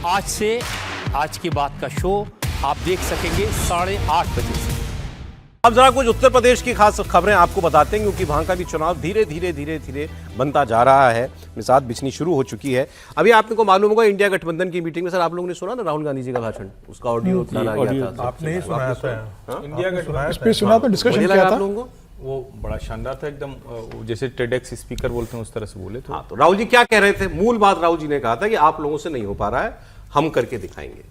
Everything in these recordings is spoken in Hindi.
आज से आज की बात का शो आप देख सकेंगे 8:30 बजे से। अब जरा कुछ उत्तर प्रदेश की खास खबरें आपको बताते हैं, क्योंकि वहां का भी चुनाव धीरे धीरे बनता जा रहा है, मिसाल बिछनी शुरू हो चुकी है। अभी आपको मालूम होगा इंडिया गठबंधन की मीटिंग में सर आप लोगों ने सुना ना राहुल गांधी जी का भाषण, उसका ऑडियो गया था। आपने ही सुनाया था, इंडिया का इस पे सुना तो डिस्कशन किया था। वो बड़ा शानदार था एकदम, जैसे टेडेक्स स्पीकर बोलते हैं उस तरह से बोले थे। हाँ, तो राहुल जी क्या कह रहे थे? मूल बात राहुल जी ने कहा था कि आप लोगों से नहीं हो पा रहा है, हम करके दिखाएंगे,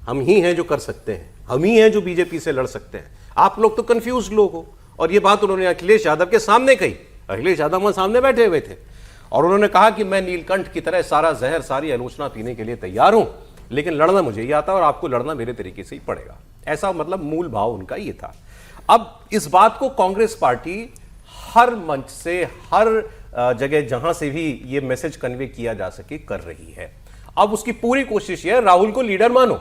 हम ही हैं जो कर सकते हैं, हम ही हैं जो बीजेपी से लड़ सकते हैं, आप लोग तो कंफ्यूज लोग हो। और ये बात उन्होंने अखिलेश यादव के सामने कही। अखिलेश यादव वहां सामने बैठे हुए थे और उन्होंने कहा कि मैं नीलकंठ की तरह सारा जहर सारी आलोचना पीने के लिए तैयार हूं, लेकिन लड़ना मुझे ही आता है और आपको लड़ना मेरे तरीके से ही पड़ेगा। ऐसा मतलब मूल भाव उनका ये था। अब इस बात को कांग्रेस पार्टी हर मंच से, हर जगह जहां से भी ये मैसेज कन्वे किया जा सके कर रही है। अब उसकी पूरी कोशिश ये है राहुल को लीडर मानो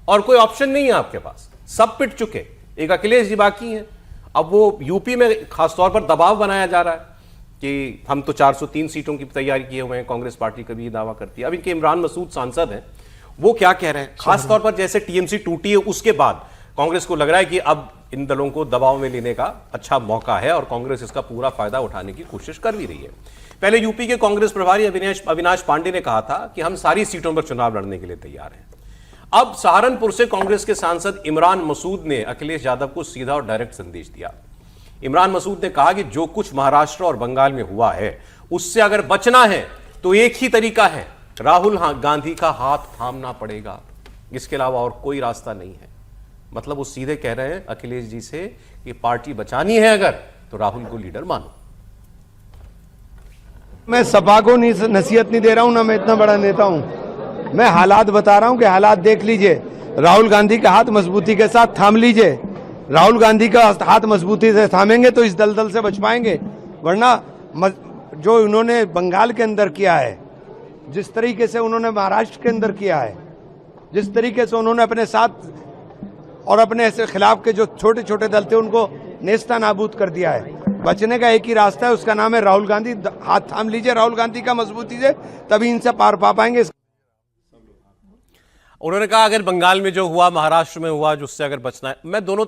और कोई ऑप्शन नहीं है आपके पास, सब पिट चुके, एक अखिलेश जी बाकी हैं। अब वो यूपी में खासतौर पर दबाव बनाया जा रहा है कि हम तो 403 सीटों की तैयारी किए हुए हैं, कांग्रेस पार्टी कभी दावा करती है। अब इनके इमरान मसूद सांसद हैं, वो क्या कह रहे हैं, खासतौर पर जैसे टीएमसी टूटी है उसके बाद कांग्रेस को लग रहा है कि अब इन दलों को दबाव में लेने का अच्छा मौका है और कांग्रेस इसका पूरा फायदा उठाने की कोशिश कर भी रही है। पहले यूपी के कांग्रेस प्रभारी अविनाश पांडे ने कहा था कि हम सारी सीटों पर चुनाव लड़ने के लिए तैयार हैं। अब सहारनपुर से कांग्रेस के सांसद इमरान मसूद ने अखिलेश यादव को सीधा और डायरेक्ट संदेश दिया। इमरान मसूद ने कहा कि जो कुछ महाराष्ट्र और बंगाल में हुआ है उससे अगर बचना है तो एक ही तरीका है, राहुल गांधी का हाथ थामना पड़ेगा, इसके अलावा और कोई रास्ता नहीं है। मतलब वो सीधे कह रहे हैं अखिलेश जी से कि पार्टी बचानी है अगर तो राहुल को लीडर मानो। मैं सपा को नसीहत नहीं दे रहा हूं, ना मैं इतना बड़ा नेता हूं, मैं हालात बता रहा हूं कि हालात देख लीजिए। राहुल गांधी का हाथ मजबूती के साथ थाम लीजिए। राहुल गांधी का हाथ मजबूती से थामेंगे तो इस दलदल से बच पाएंगे, वरना जो उन्होंने बंगाल के अंदर किया है, जिस तरीके से उन्होंने महाराष्ट्र के अंदर किया है, जिस तरीके से उन्होंने अपने साथ और अपने ऐसे खिलाफ के जो छोटे छोटे दल थे उनको नेस्ता नाबूद कर दिया है। बचने का एक ही रास्ता है, उसका नाम है राहुल गांधी। हाथ थाम लीजिए राहुल गांधी का मजबूती से, तभी इनसे पार पा पाएंगे। उन्होंने कहा अगर बंगाल में जो हुआ, महाराष्ट्र में हुआ, जिससे अगर बचना है, मैं दोनों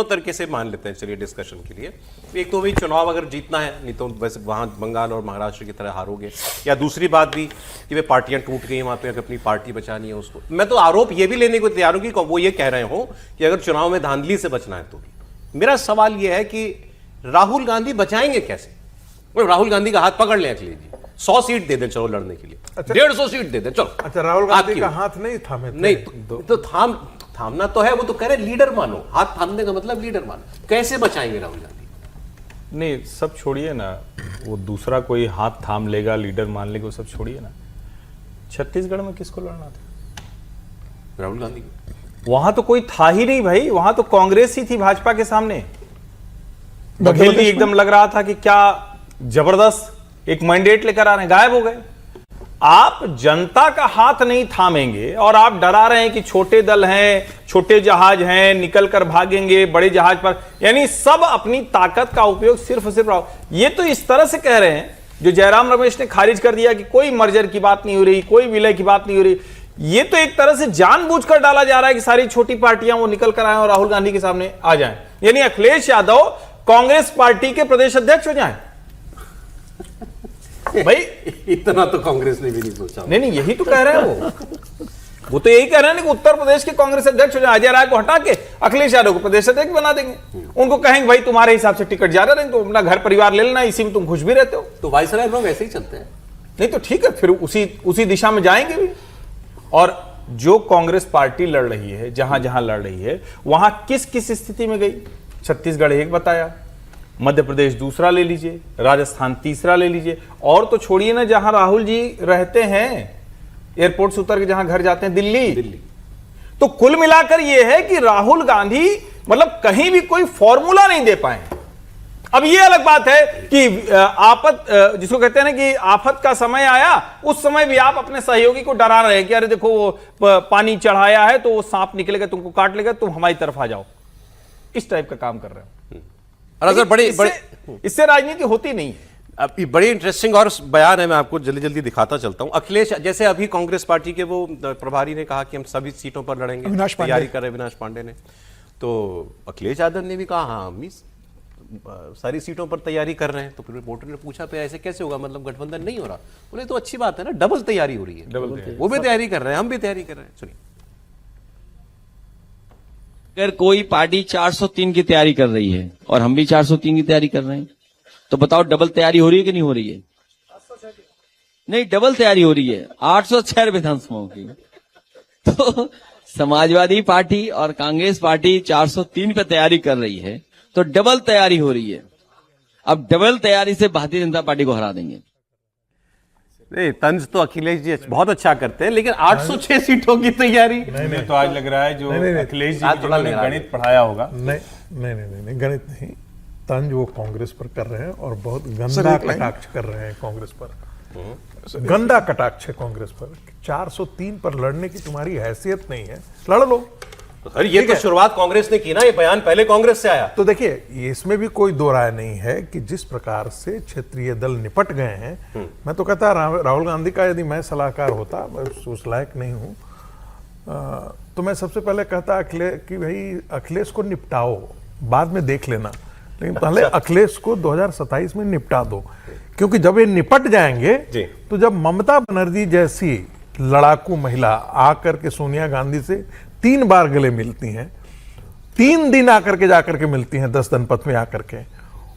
तरीके से मान लेते हैं चलिए डिस्कशन के लिए। एक तो भाई चुनाव अगर जीतना है, नहीं तो वैसे वहां बंगाल और महाराष्ट्र की तरह हारोगे, या दूसरी बात भी कि वे पार्टियां टूट गई वहां पे, अगर अपनी पार्टी बचानी है उसको। मैं तो आरोप ये भी लेने को तैयार हूं कि वो ये कह रहे हो कि अगर चुनाव में धांधली से बचना है तो भी। मेरा सवाल यह है कि राहुल गांधी बचाएंगे कैसे? राहुल गांधी का हाथ पकड़ लें अखिलेश जी, 100 सीट दे दें चलो लड़ने के लिए, 150 सीट दे दें चलो। अच्छा, राहुल गांधी का हाथ नहीं थामे थे? नहीं तो थामना तो है, वो तो कह रहे लीडर मानो, हाथ थामने का मतलब लीडर मानो। कैसे बचाएंगे राहुल गांधी? नहीं, सब छोड़िए ना, वो दूसरा कोई हाथ थाम लेगा, लीडर मान लेगा, वो सब छोड़िए ना। छत्तीसगढ़ में किसको लड़ना था? राहुल गांधी। वहां तो कोई था ही नहीं भाई, वहां तो कांग्रेस ही थी भाजपा के सामने। बघेल जी एकदम लग रहा था कि क्या जबरदस्त एक मैंडेट लेकर आ रहे हैं, गायब हो गए। आप जनता का हाथ नहीं थामेंगे और आप डरा रहे हैं कि छोटे दल हैं, छोटे जहाज हैं, निकल कर भागेंगे बड़े जहाज पर, यानी सब अपनी ताकत का उपयोग सिर्फ ये तो इस तरह से कह रहे हैं जो जयराम रमेश ने खारिज कर दिया कि कोई मर्जर की बात नहीं हो रही, कोई विलय की बात नहीं हो रही। ये तो एक तरह से जानबूझकर डाला जा रहा है कि सारी छोटी पार्टियां वो निकल कर आए और राहुल गांधी के सामने आ जाएं, यानी अखिलेश यादव कांग्रेस पार्टी के प्रदेश अध्यक्ष हो जाएं। भाई इतना तो कांग्रेस ने भी नहीं सोचा। नहीं, यही तो कह रहे हैं वो तो यही कह रहे हैं कि उत्तर प्रदेश के कांग्रेस अध्यक्ष हो जाए, अजय राय को हटा के अखिलेश यादव को प्रदेश अध्यक्ष बना देंगे। उनको कहेंगे भाई तुम्हारे हिसाब से टिकट ज्यादा रहेंगे, तो अपना घर परिवार ले लेना, इसी में तुम खुश भी रहते हो। तो वाइसराय लोग ऐसे ही चलते हैं। नहीं तो ठीक है, फिर उसी दिशा में जाएंगे भी। और जो कांग्रेस पार्टी लड़ रही है, जहां जहां लड़ रही है, वहां किस किस स्थिति में गई? छत्तीसगढ़ एक बताया, मध्य प्रदेश दूसरा ले लीजिए, राजस्थान तीसरा ले लीजिए, और तो छोड़िए ना जहां राहुल जी रहते हैं, एयरपोर्ट से उतर के जहां घर जाते हैं, दिल्ली। तो कुल मिलाकर यह है कि राहुल गांधी मतलब कहीं भी कोई फॉर्मूला नहीं दे पाए। अब यह अलग बात है कि आपत, जिसको कहते हैं ना कि आफत का समय आया, उस समय भी आप अपने सहयोगी को डरा रहे हैं कि अरे देखो वो पानी चढ़ाया है तो वो सांप निकलेगा, तुमको काट लेगा, तुम हमारी तरफ आ जाओ, इस टाइप का काम कर रहे हो। बड़े इससे राजनीति होती नहीं है। अब ये बड़े इंटरेस्टिंग और बयान है, मैं आपको जल्दी जल्दी दिखाता चलता हूं। अखिलेश, जैसे अभी कांग्रेस पार्टी के वो प्रभारी ने कहा कि हम सभी सीटों पर लड़ेंगे, अविनाश पांडे। तैयारी कर रहे अविनाश पांडे ने, तो अखिलेश यादव ने भी कहा हाँ हम भी सारी सीटों पर तैयारी कर रहे हैं। तो फिर रिपोर्टर ने पूछा पे ऐसे कैसे होगा, मतलब गठबंधन नहीं हो रहा? बोले तो अच्छी बात है ना, डबल तैयारी हो रही है, वो भी तैयारी कर रहे हैं, हम भी तैयारी कर रहे हैं। सुनिए। अगर कोई पार्टी 403 की तैयारी कर रही है और हम भी 403 की तैयारी कर रहे हैं, तो बताओ डबल तैयारी हो रही है कि नहीं हो रही है? नहीं, डबल तैयारी हो रही है 806 विधानसभाओं की। तो समाजवादी पार्टी और कांग्रेस पार्टी 403 पे तैयारी कर रही है, तो डबल तैयारी हो रही है। अब डबल तैयारी से भारतीय जनता पार्टी को हरा देंगे। नहीं, तंज तो अखिलेश जी बहुत अच्छा करते हैं, लेकिन 806 सीटों की तैयारी नहीं, तो आज लग रहा है जो अखिलेश जी आज को थोड़ा जिन्होंने लग रहा है। गणित पढ़ाया होगा। नहीं, गणित नहीं, तंज वो कांग्रेस पर कर रहे हैं और बहुत गंदा कटाक्ष कर रहे हैं कांग्रेस पर, गंदा कटाक्ष है कांग्रेस पर। 403 पर लड़ने की तुम्हारी हैसियत नहीं है, लड़ लो। अरे ये तो शुरुआत कांग्रेस ने की ना, ये बयान पहले कांग्रेस से आया। तो देखिए, इसमें भी कोई दो राय नहीं है कि जिस प्रकार से क्षेत्रीय दल निपट गए हैं, मैं तो कहता राहुल गांधी का यदि मैं सलाहकार होता, मैं उस लायक नहीं हूं, तो मैं सबसे पहले कहता कि भाई अखिलेश को निपटाओ, बाद में देख लेना, लेकिन पहले अखिलेश को 2027 में निपटा दो। क्योंकि जब ये निपट जाएंगे तो जब ममता बनर्जी जैसी लड़ाकू महिला आकर के सोनिया गांधी से 3 बार गले मिलती हैं, 3 दिन आकर के जाकर के मिलती हैं 10 जनपथ में आकर के,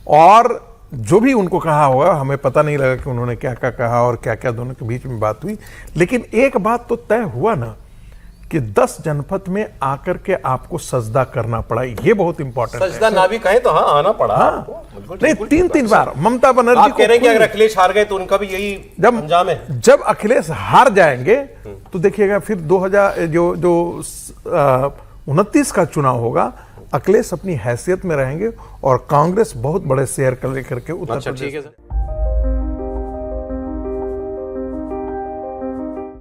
और जो भी उनको कहा होगा हमें पता नहीं लगा कि उन्होंने क्या क्या कहा और क्या क्या दोनों के बीच में बात हुई, लेकिन एक बात तो तय हुआ ना कि 10 जनपद में आकर के आपको सजदा करना पड़ा। ये बहुत इंपॉर्टेंट है। सजदा ना भी कहें तो हाँ आना पड़ा। नहीं, 3 बार ममता बनर्जी आप कह रहे हैं कि अगर अखिलेश हार गए तो उनका भी यही अंजाम है। जब अखिलेश हार जाएंगे तो देखिएगा फिर 2000 जो 29 का चुनाव होगा, अखिलेश अपनी हैसियत में रहेंगे और कांग्रेस बहुत बड़े शेयर कर लेकर के उत्तर अच्छा, प्रदेश ठीक है सर।